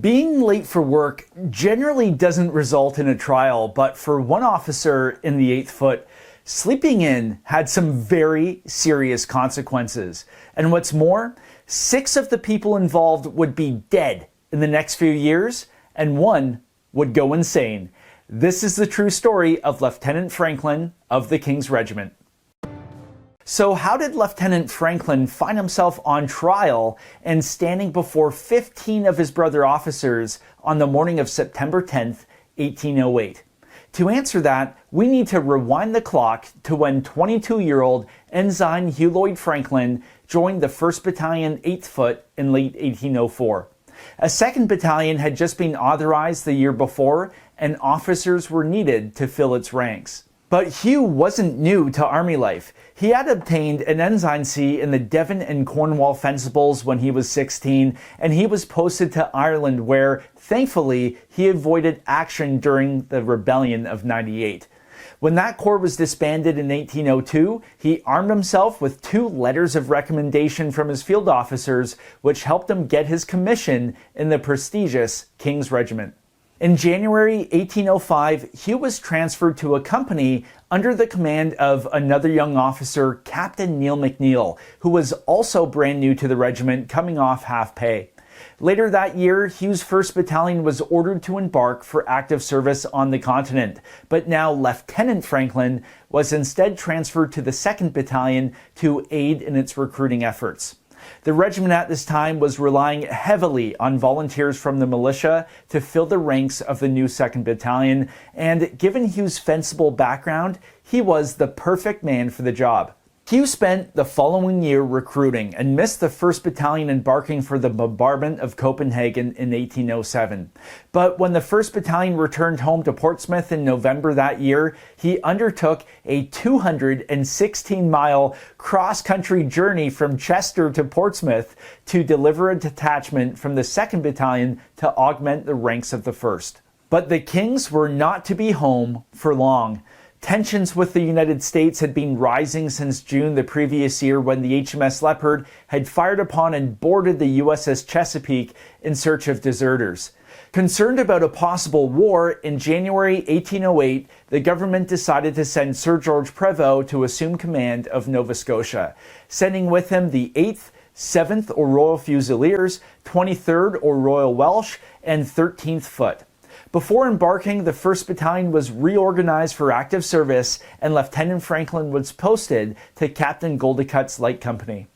Being late for work generally doesn't result in a trial, but for one officer in the 8th Foot, sleeping in had some very serious consequences. And what's more, 6 of the people involved would be dead in the next few years, and one would go insane. This is the true story of Lieutenant Franklin of the King's Regiment. So how did Lieutenant Franklin find himself on trial and standing before 15 of his brother officers on the morning of September 10th, 1808? To answer that, we need to rewind the clock to when 22-year-old Ensign Hugh Lloyd Franklin joined the 1st Battalion 8th Foot in late 1804. A 2nd Battalion had just been authorized the year before, and officers were needed to fill its ranks. But Hugh wasn't new to Army life. He had obtained an ensigncy in the Devon and Cornwall Fencibles when he was 16, and he was posted to Ireland where, thankfully, he avoided action during the Rebellion of '98. When that corps was disbanded in 1802, he armed himself with 2 letters of recommendation from his field officers, which helped him get his commission in the prestigious King's Regiment. In January 1805, Hugh was transferred to a company under the command of another young officer, Captain Neil McNeil, who was also brand new to the regiment, coming off half pay. Later that year, Hugh's 1st Battalion was ordered to embark for active service on the continent, but now Lieutenant Franklin was instead transferred to the 2nd Battalion to aid in its recruiting efforts. The regiment at this time was relying heavily on volunteers from the militia to fill the ranks of the new 2nd Battalion, and given Hugh's fencible background, he was the perfect man for the job. Hugh spent the following year recruiting and missed the 1st Battalion embarking for the bombardment of Copenhagen in 1807. But when the 1st Battalion returned home to Portsmouth in November that year, he undertook a 216-mile cross-country journey from Chester to Portsmouth to deliver a detachment from the 2nd Battalion to augment the ranks of the 1st. But the Kings were not to be home for long. Tensions with the United States had been rising since June the previous year when the HMS Leopard had fired upon and boarded the USS Chesapeake in search of deserters. Concerned about a possible war, in January 1808, the government decided to send Sir George Prevost to assume command of Nova Scotia, sending with him the 8th, 7th or Royal Fusiliers, 23rd or Royal Welsh, and 13th Foot. Before embarking, the 1st Battalion was reorganized for active service, and Lieutenant Franklin was posted to Captain Goldicutt's Light Company.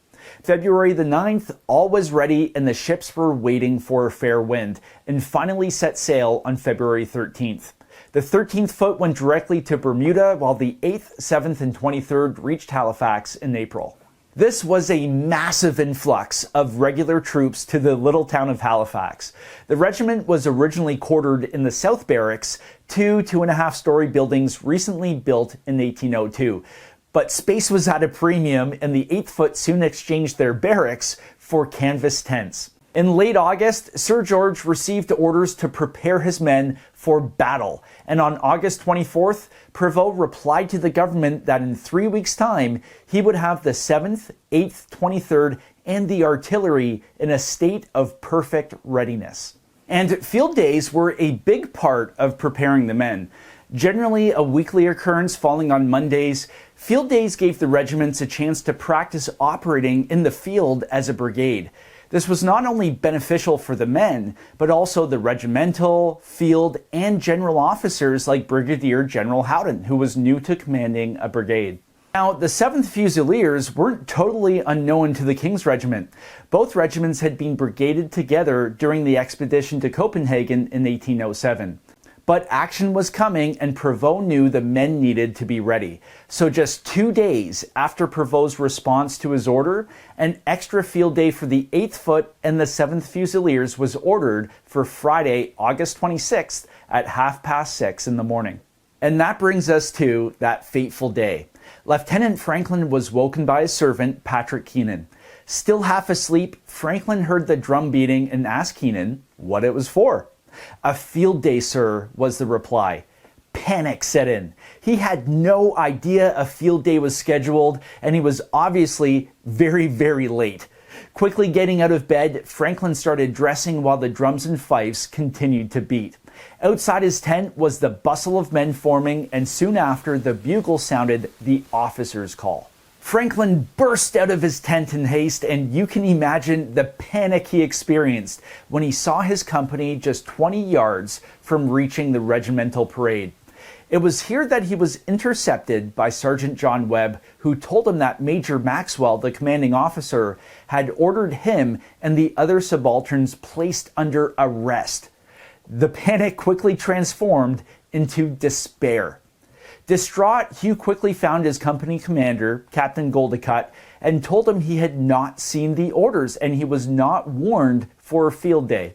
February the 9th, all was ready and the ships were waiting for a fair wind, and finally set sail on February 13th. The 13th Foot went directly to Bermuda, while the 8th, 7th, and 23rd reached Halifax in April. This was a massive influx of regular troops to the little town of Halifax. The regiment was originally quartered in the South Barracks, 2.5-story buildings recently built in 1802. But space was at a premium, and the 8th Foot soon exchanged their barracks for canvas tents. In late August, Sir George received orders to prepare his men for battle, and on August 24th, Prevost replied to the government that in 3 weeks' time, he would have the 7th, 8th, 23rd, and the artillery in a state of perfect readiness. And field days were a big part of preparing the men. Generally a weekly occurrence falling on Mondays, field days gave the regiments a chance to practice operating in the field as a brigade. This was not only beneficial for the men, but also the regimental, field, and general officers like Brigadier General Howden, who was new to commanding a brigade. Now, the 7th Fusiliers weren't totally unknown to the King's Regiment. Both regiments had been brigaded together during the expedition to Copenhagen in 1807. But action was coming, and Prevost knew the men needed to be ready. So just 2 days after Prevost's response to his order, an extra field day for the 8th Foot and the 7th Fusiliers was ordered for Friday, August 26th at 6:30 in the morning. And that brings us to that fateful day. Lieutenant Franklin was woken by his servant, Patrick Keenan. Still half asleep, Franklin heard the drum beating and asked Keenan what it was for. "A field day, sir," was the reply. Panic set in. He had no idea a field day was scheduled, and he was obviously very, very late. Quickly getting out of bed, Franklin started dressing while the drums and fifes continued to beat. Outside his tent was the bustle of men forming, and soon after, the bugle sounded the officer's call. Franklin burst out of his tent in haste, and you can imagine the panic he experienced when he saw his company just 20 yards from reaching the regimental parade. It was here that he was intercepted by Sergeant John Webb, who told him that Major Maxwell, the commanding officer, had ordered him and the other subalterns placed under arrest. The panic quickly transformed into despair. Distraught, Hugh quickly found his company commander, Captain Goldicott, and told him he had not seen the orders and he was not warned for a field day.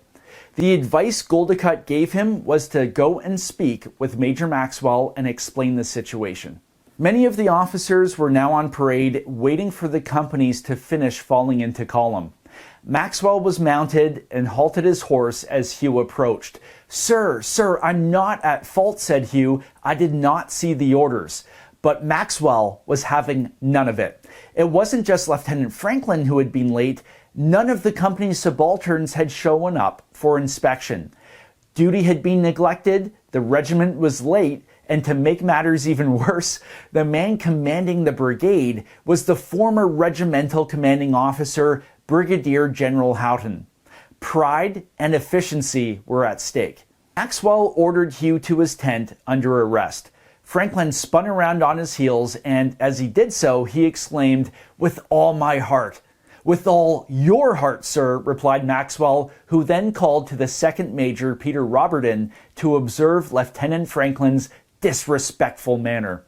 The advice Goldicott gave him was to go and speak with Major Maxwell and explain the situation. Many of the officers were now on parade, waiting for the companies to finish falling into column. Maxwell was mounted and halted his horse as Hugh approached. Sir, I'm not at fault," said Hugh. "I did not see the orders." But Maxwell was having none of it. It wasn't just Lieutenant Franklin who had been late. None of the company's subalterns had shown up for inspection. Duty had been neglected, the regiment was late, and to make matters even worse, the man commanding the brigade was the former regimental commanding officer, Brigadier General Houghton. Pride and efficiency were at stake. Maxwell ordered Hugh to his tent under arrest. Franklin spun around on his heels, and as he did so, he exclaimed, "With all my heart." "With all your heart, sir," replied Maxwell, who then called to the second major, Peter Roberton, to observe Lieutenant Franklin's disrespectful manner.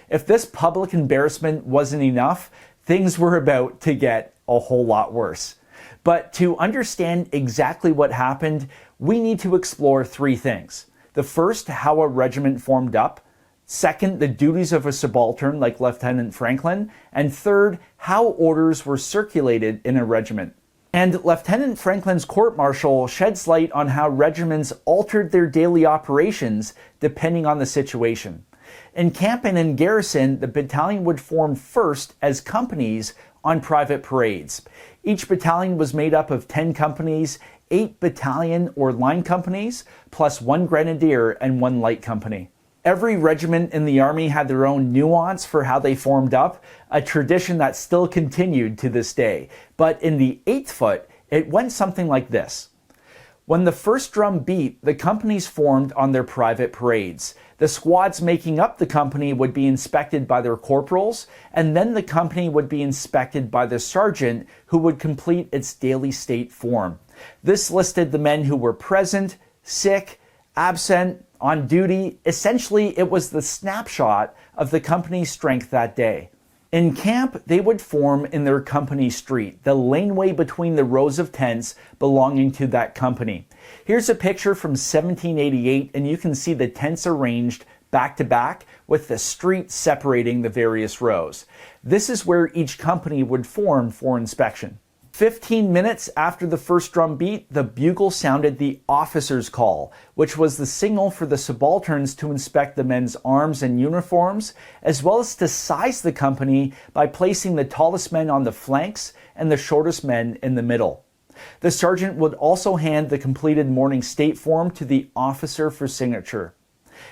If this public embarrassment wasn't enough, things were about to get a whole lot worse. But to understand exactly what happened, we need to explore three things. The first, how a regiment formed up. Second, the duties of a subaltern like Lieutenant Franklin. And third, how orders were circulated in a regiment. And Lieutenant Franklin's court-martial sheds light on how regiments altered their daily operations depending on the situation. In camp and in garrison, the battalion would form first as companies on private parades. Each battalion was made up of 10 companies, 8 battalion or line companies, plus 1 grenadier and 1 light company. Every regiment in the Army had their own nuance for how they formed up, a tradition that still continued to this day. But in the 8th Foot, it went something like this. When the first drum beat, the companies formed on their private parades. The squads making up the company would be inspected by their corporals, and then the company would be inspected by the sergeant, who would complete its daily state form. This listed the men who were present, sick, absent, on duty. Essentially, it was the snapshot of the company's strength that day. In camp, they would form in their company street, the laneway between the rows of tents belonging to that company. Here's a picture from 1788, and you can see the tents arranged back to back with the street separating the various rows. This is where each company would form for inspection. 15 minutes after the first drum beat, the bugle sounded the officer's call, which was the signal for the subalterns to inspect the men's arms and uniforms, as well as to size the company by placing the tallest men on the flanks and the shortest men in the middle. The sergeant would also hand the completed morning state form to the officer for signature.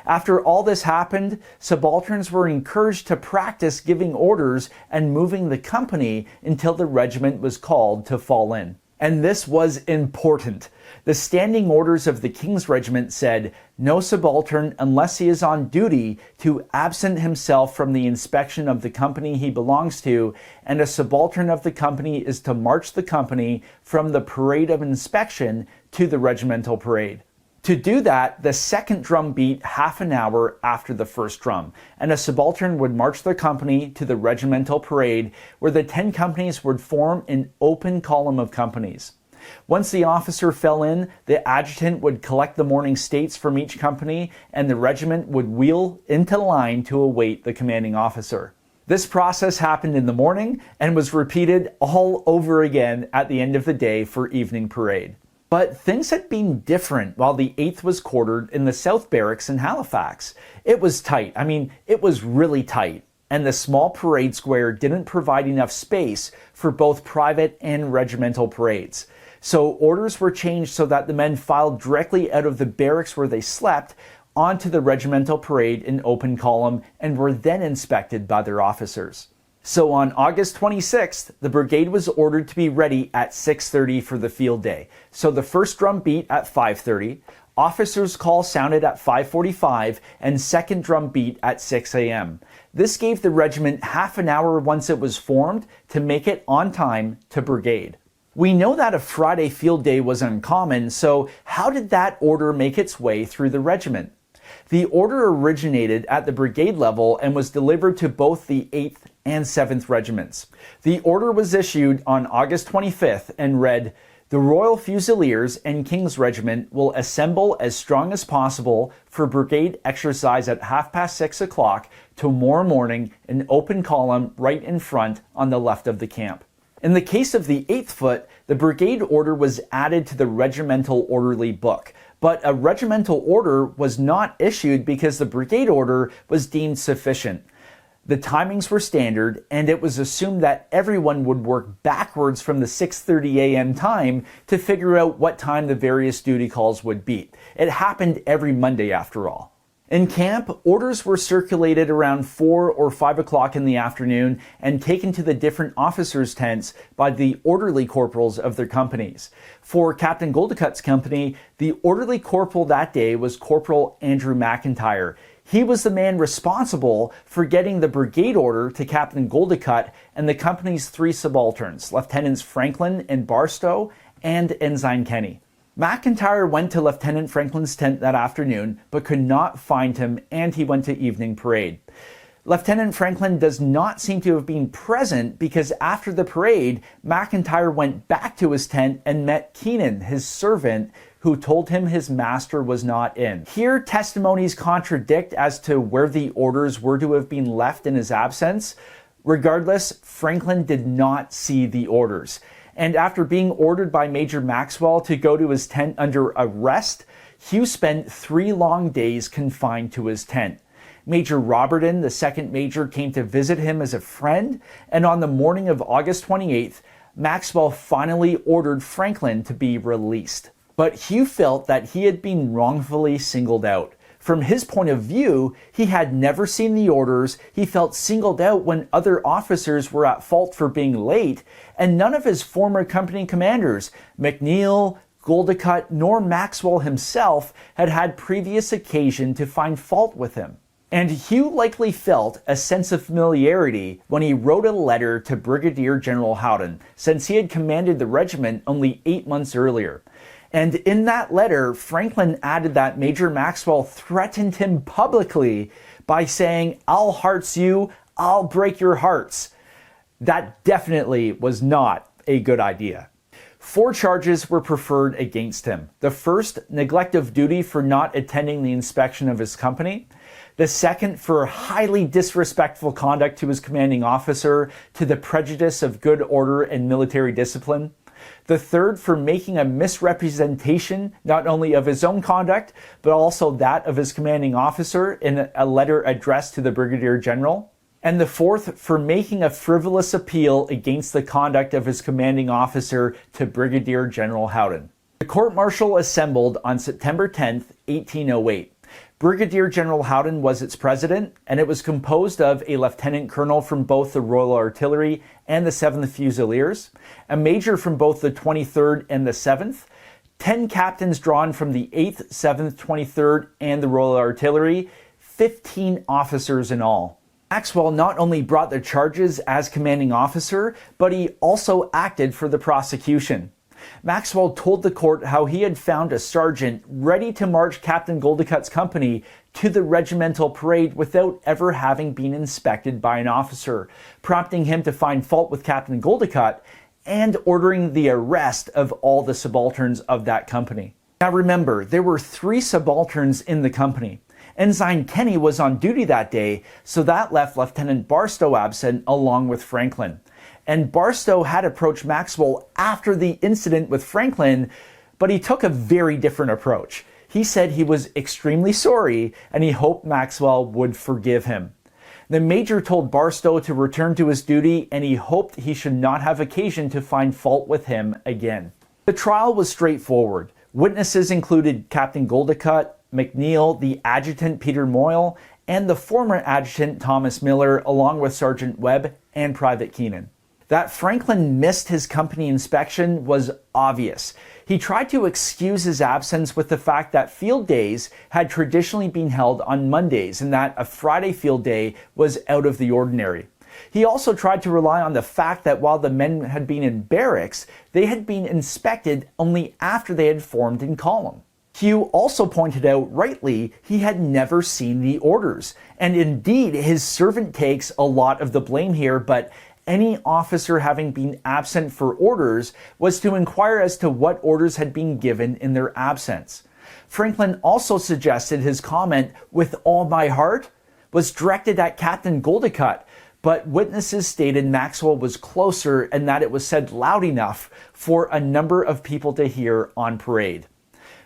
After all this happened, subalterns were encouraged to practice giving orders and moving the company until the regiment was called to fall in. And this was important. The standing orders of the King's Regiment said, no subaltern, unless he is on duty, to absent himself from the inspection of the company he belongs to, and a subaltern of the company is to march the company from the parade of inspection to the regimental parade. To do that, the second drum beat half an hour after the first drum, and a subaltern would march their company to the regimental parade, where the 10 companies would form an open column of companies. Once the officer fell in, the adjutant would collect the morning states from each company, and the regiment would wheel into line to await the commanding officer. This process happened in the morning and was repeated all over again at the end of the day for evening parade. But things had been different while the 8th was quartered in the South Barracks in Halifax. It was tight. It was really tight. and the small parade square didn't provide enough space for both private and regimental parades. So orders were changed so that the men filed directly out of the barracks where they slept onto the regimental parade in open column and were then inspected by their officers. So on August 26th, the brigade was ordered to be ready at 6:30 for the field day. So the first drum beat at 5:30, officers' call sounded at 5:45, and second drum beat at 6 a.m. This gave the regiment half an hour once it was formed to make it on time to brigade. We know that a Friday field day was uncommon, so how did that order make its way through the regiment? The order originated at the brigade level and was delivered to both the 8th and 7th regiments. The order was issued on August 25th and read, "The Royal Fusiliers and King's Regiment will assemble as strong as possible for brigade exercise at 6:30 o'clock tomorrow morning in open column right in front on the left of the camp." In the case of the 8th Foot, the brigade order was added to the regimental orderly book, but a regimental order was not issued because the brigade order was deemed sufficient. The timings were standard, and it was assumed that everyone would work backwards from the 6:30 a.m. time to figure out what time the various duty calls would beat. It happened every Monday after all. In camp, orders were circulated around 4 or 5 o'clock in the afternoon and taken to the different officers' tents by the orderly corporals of their companies. For Captain Goldicut's company, the orderly corporal that day was Corporal Andrew McIntyre. He was the man responsible for getting the brigade order to Captain Goldicut and the company's 3 subalterns, Lieutenants Franklin and Barstow and Ensign Kenny. McIntyre went to Lieutenant Franklin's tent that afternoon, but could not find him, and he went to evening parade. Lieutenant Franklin does not seem to have been present because after the parade, McIntyre went back to his tent and met Keenan, his servant, who told him his master was not in. Here, testimonies contradict as to where the orders were to have been left in his absence. Regardless, Franklin did not see the orders. And after being ordered by Major Maxwell to go to his tent under arrest, Hugh spent 3 long days confined to his tent. Major Roberton, the second major, came to visit him as a friend, and on the morning of August 28th, Maxwell finally ordered Franklin to be released. But Hugh felt that he had been wrongfully singled out. From his point of view, he had never seen the orders, he felt singled out when other officers were at fault for being late, and none of his former company commanders, McNeil, Goldicut, nor Maxwell himself, had had previous occasion to find fault with him. And Hugh likely felt a sense of familiarity when he wrote a letter to Brigadier General Howden, since he had commanded the regiment only 8 months earlier. And in that letter, Franklin added that Major Maxwell threatened him publicly by saying, "I'll hearts you, I'll break your hearts." That definitely was not a good idea. 4 charges were preferred against him. The first, neglect of duty for not attending the inspection of his company. The second, for highly disrespectful conduct to his commanding officer, to the prejudice of good order and military discipline. The third, for making a misrepresentation not only of his own conduct, but also that of his commanding officer in a letter addressed to the Brigadier General. And the fourth, for making a frivolous appeal against the conduct of his commanding officer to Brigadier General Howden. The court-martial assembled on September 10th, 1808. Brigadier General Howden was its president, and it was composed of a lieutenant colonel from both the Royal Artillery and the 7th Fusiliers, a major from both the 23rd and the 7th, 10 captains drawn from the 8th, 7th, 23rd, and the Royal Artillery, 15 officers in all. Maxwell not only brought the charges as commanding officer, but he also acted for the prosecution. Maxwell told the court how he had found a sergeant ready to march Captain Goldicut's company to the regimental parade without ever having been inspected by an officer, prompting him to find fault with Captain Goldicut and ordering the arrest of all the subalterns of that company. Now remember, there were 3 subalterns in the company. Ensign Kenny was on duty that day, so that left Lieutenant Barstow absent along with Franklin. And Barstow had approached Maxwell after the incident with Franklin, but he took a very different approach. He said he was extremely sorry and he hoped Maxwell would forgive him. The major told Barstow to return to his duty, and he hoped he should not have occasion to find fault with him again. The trial was straightforward. Witnesses included Captain Goldicott, McNeil, the adjutant Peter Moyle, and the former adjutant Thomas Miller, along with Sergeant Webb and Private Keenan. That Franklin missed his company inspection was obvious. He tried to excuse his absence with the fact that field days had traditionally been held on Mondays and that a Friday field day was out of the ordinary. He also tried to rely on the fact that while the men had been in barracks, they had been inspected only after they had formed in column. Hugh also pointed out rightly he had never seen the orders, and indeed his servant takes a lot of the blame here, but any officer having been absent for orders was to inquire as to what orders had been given in their absence. Franklin also suggested his comment, "with all my heart," was directed at Captain Goldicott, but witnesses stated Maxwell was closer and that it was said loud enough for a number of people to hear on parade.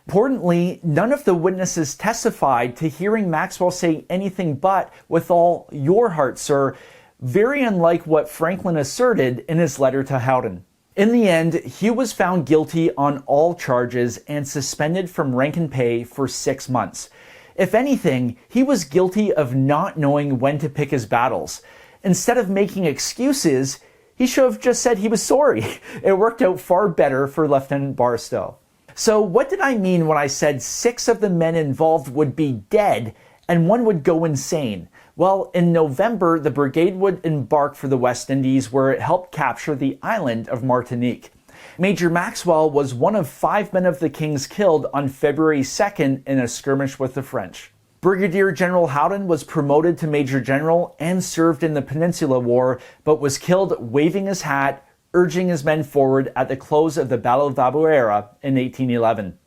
Importantly, none of the witnesses testified to hearing Maxwell say anything but, "with all your heart, sir," very unlike what Franklin asserted in his letter to Howden. In the end, Hugh was found guilty on all charges and suspended from rank and pay for 6 months. If anything, he was guilty of not knowing when to pick his battles. Instead of making excuses, he should have just said he was sorry. It worked out far better for Lieutenant Barstow. So what did I mean when I said 6 of the men involved would be dead and 1 would go insane? Well, in November, the brigade would embark for the West Indies, where it helped capture the island of Martinique. Major Maxwell was one of 5 men of the King's killed on February 2nd in a skirmish with the French. Brigadier General Howden was promoted to Major General and served in the Peninsula War, but was killed waving his hat, urging his men forward at the close of the Battle of Valbuera in 1811.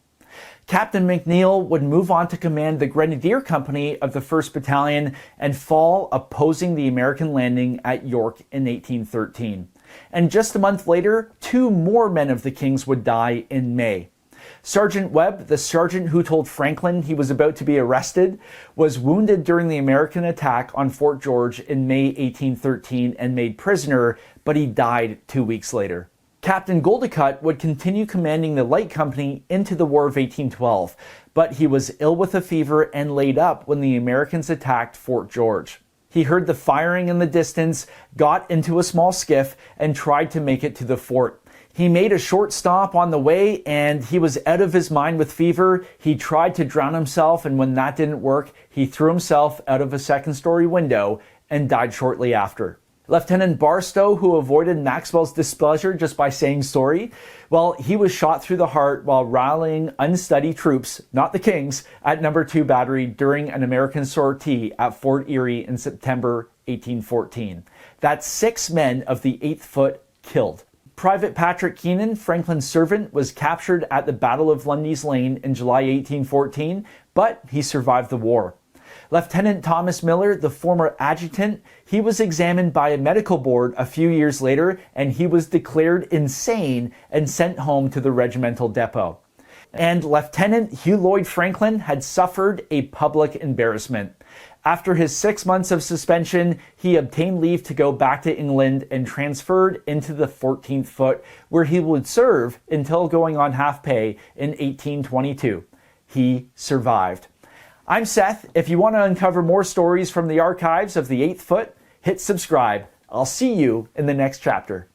Captain McNeil would move on to command the Grenadier Company of the 1st Battalion and fall opposing the American landing at York in 1813. And just a month later, 2 more men of the King's would die in May. Sergeant Webb, the sergeant who told Franklin he was about to be arrested, was wounded during the American attack on Fort George in May 1813 and made prisoner, but he died 2 weeks later. Captain Goldicott would continue commanding the Light Company into the War of 1812, but he was ill with a fever and laid up when the Americans attacked Fort George. He heard the firing in the distance, got into a small skiff, and tried to make it to the fort. He made a short stop on the way, and he was out of his mind with fever. He tried to drown himself, and when that didn't work, he threw himself out of a second-story window and died shortly after. Lieutenant Barstow, who avoided Maxwell's displeasure just by saying sorry, well, he was shot through the heart while rallying unsteady troops, not the King's, at No. 2 Battery during an American sortie at Fort Erie in September 1814. That's 6 men of the 8th Foot killed. Private Patrick Keenan, Franklin's servant, was captured at the Battle of Lundy's Lane in July 1814, but he survived the war. Lieutenant Thomas Miller, the former adjutant, he was examined by a medical board a few years later, and he was declared insane and sent home to the regimental depot. And Lieutenant Hugh Lloyd Franklin had suffered a public embarrassment. After his 6 months of suspension, he obtained leave to go back to England and transferred into the 14th Foot, where he would serve until going on half pay in 1822. He survived. I'm Seth. If you want to uncover more stories from the archives of the 8th Foot, hit subscribe. I'll see you in the next chapter.